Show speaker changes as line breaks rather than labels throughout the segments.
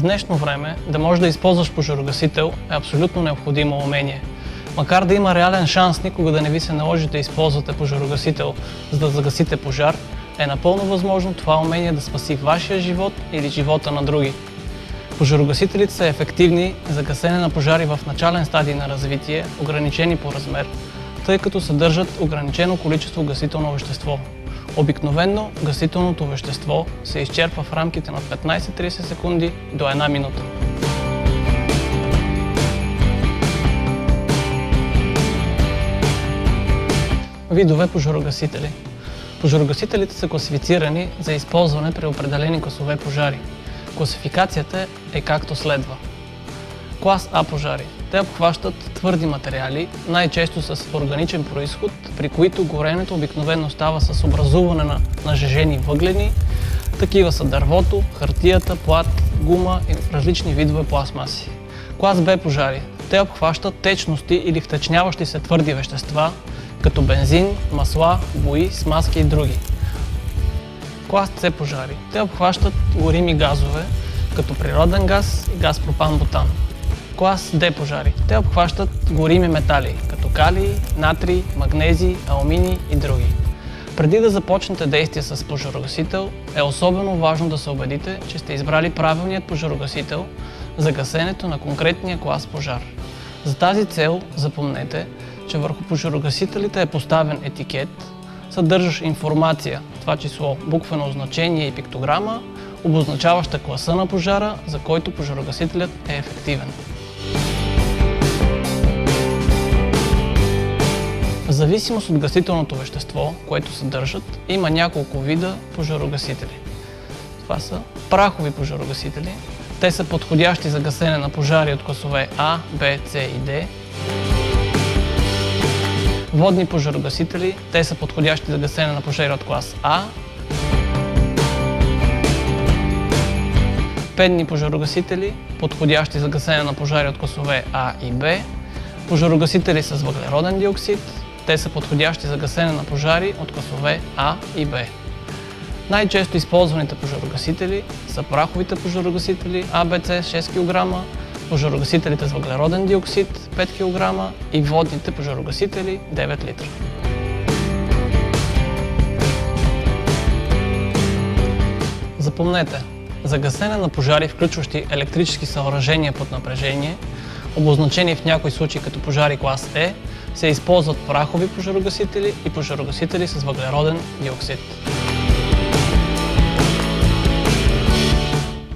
днешно време да можеш да използваш пожарогасител е абсолютно необходимо умение. Макар да има реален шанс никога да не ви се наложи да използвате пожарогасител, за да загасите пожар, е напълно възможно това умение да спаси вашия живот или живота на други. Пожарогасителите са ефективни за гасене на пожари в начален стадий на развитие, ограничени по размер, тъй като съдържат ограничено количество гасително вещество. Обикновено гасителното вещество се изчерпва в рамките на 15-30 секунди до 1 минута. Видове пожарогасители. Пожарогасителите са класифицирани за използване при определени класове пожари. Класификацията е както следва. Клас А пожари. Те обхващат твърди материали, най-често с органичен произход, при които горенето обикновено става с образуване на нажежени въглени. Такива са дървото, хартията, плат, гума и различни видове пластмаси. Клас Б пожари. Те обхващат течности или втечняващи се твърди вещества, като бензин, масла, бои, смазки и други. Клас С пожари. Те обхващат горими газове, като природен газ и газ пропан-бутан. Клас Д пожари. Те обхващат горими метали, като калий, натрий, магнезий, алуминий и други. Преди да започнете действие с пожарогасител, е особено важно да се убедите, че сте избрали правилният пожарогасител за гасенето на конкретния клас пожар. За тази цел запомнете, че върху пожарогасителите е поставен етикет, съдържащ информация, в това число буквено означение и пиктограма, обозначаваща класа на пожара, за който пожарогасителят е ефективен. В зависимост от гасителното вещество, което съдържат, има няколко вида пожарогасители. Това са прахови пожарогасители. Те са подходящи за гасене на пожари от класове А, Б, С и Д. Водни пожарогасители. Те са подходящи за гасене на пожари от клас А. Пенни пожарогасители, подходящи за гасене на пожари от класове А и Б. Пожарогасители с въглероден диоксид. Те са подходящи за гасене на пожари от класове А и Б. Най-често използваните пожарогасители са праховите пожарогасители АБЦ 6 кг, пожарогасителите с въглероден диоксид 5 кг и водните пожарогасители 9 литра. Запомнете, за гасене на пожари, включващи електрически съоръжения под напрежение, обозначени в някои случаи като пожари клас Е, се използват прахови пожарогасители и пожарогасители с въглероден диоксид.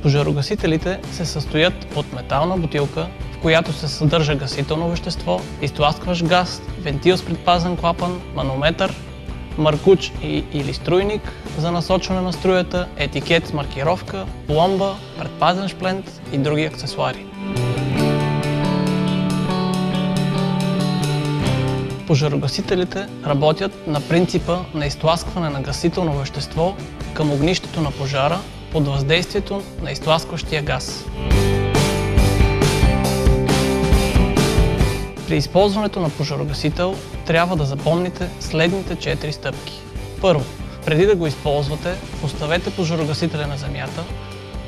Пожарогасителите се състоят от метална бутилка, в която се съдържа гасително вещество, изтласкващ газ, вентил с предпазен клапан, манометър, маркуч или струйник за насочване на струята, етикет с маркировка, пломба, предпазен шплент и други аксесуари. Пожарогасителите работят на принципа на изтласкване на гасително вещество към огнището на пожара под въздействието на изтласкващия газ. При използването на пожарогасител трябва да запомните следните 4 стъпки. Първо, преди да го използвате, поставете пожарогасителя на земята,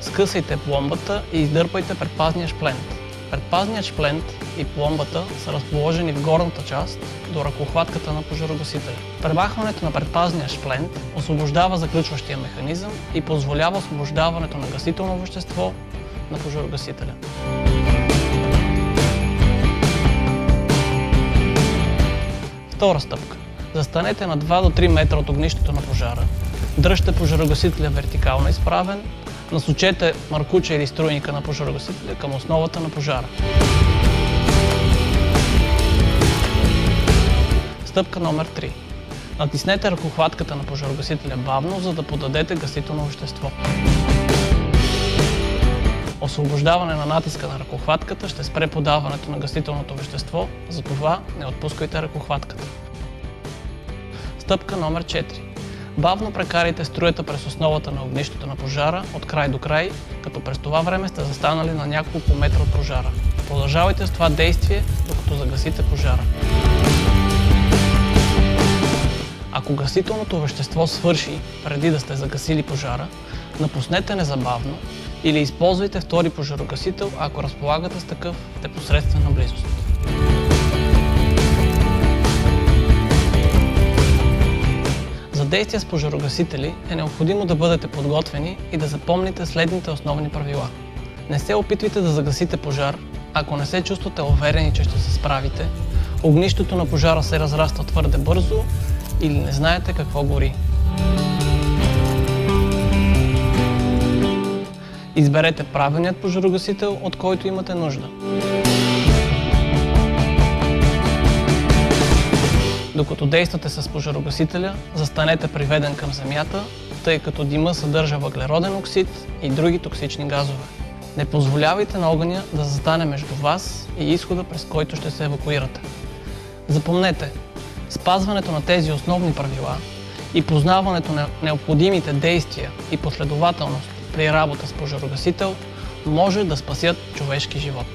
скъсайте пломбата и издърпайте предпазния шплент. Предпазният шплент и пломбата са разположени в горната част до ръкохватката на пожарогасителя. Премахването на предпазния шплент освобождава заключващия механизъм и позволява освобождаването на гасително вещество на пожарогасителя. Втора стъпка. Застанете на 2 до 3 метра от огнището на пожара, дръжте пожарогасителя вертикално изправен, насочете маркуча или струйника на пожарогасителя към основата на пожара. Стъпка номер 3. Натиснете ръкохватката на пожарогасителя бавно, за да подадете гасително вещество. Освобождаване на натиска на ръкохватката ще спре подаването на гасителното вещество, затова не отпускайте ръкохватката. Стъпка номер 4. Бавно прекарайте струята през основата на огнището на пожара от край до край, като през това време сте застанали на няколко метра от пожара. Продължавайте с това действие, докато загасите пожара. Ако гасителното вещество свърши преди да сте загасили пожара, напуснете незабавно Или използвайте втори пожарогасител, ако разполагате с такъв в непосредствена близост. За действия с пожарогасители е необходимо да бъдете подготвени и да запомните следните основни правила. Не се опитвайте да загасите пожар, ако не се чувствате уверени, че ще се справите, огнището на пожара се разраства твърде бързо или не знаете какво гори. Изберете правилният пожарогасител, от който имате нужда. Докато действате с пожарогасителя, застанете приведен към земята, тъй като дима съдържа въглероден оксид и други токсични газове. Не позволявайте на огъня да застане между вас и изхода, през който ще се евакуирате. Запомнете, спазването на тези основни правила и познаването на необходимите действия и последователност при работа с пожарогасител може да спасят човешки живот.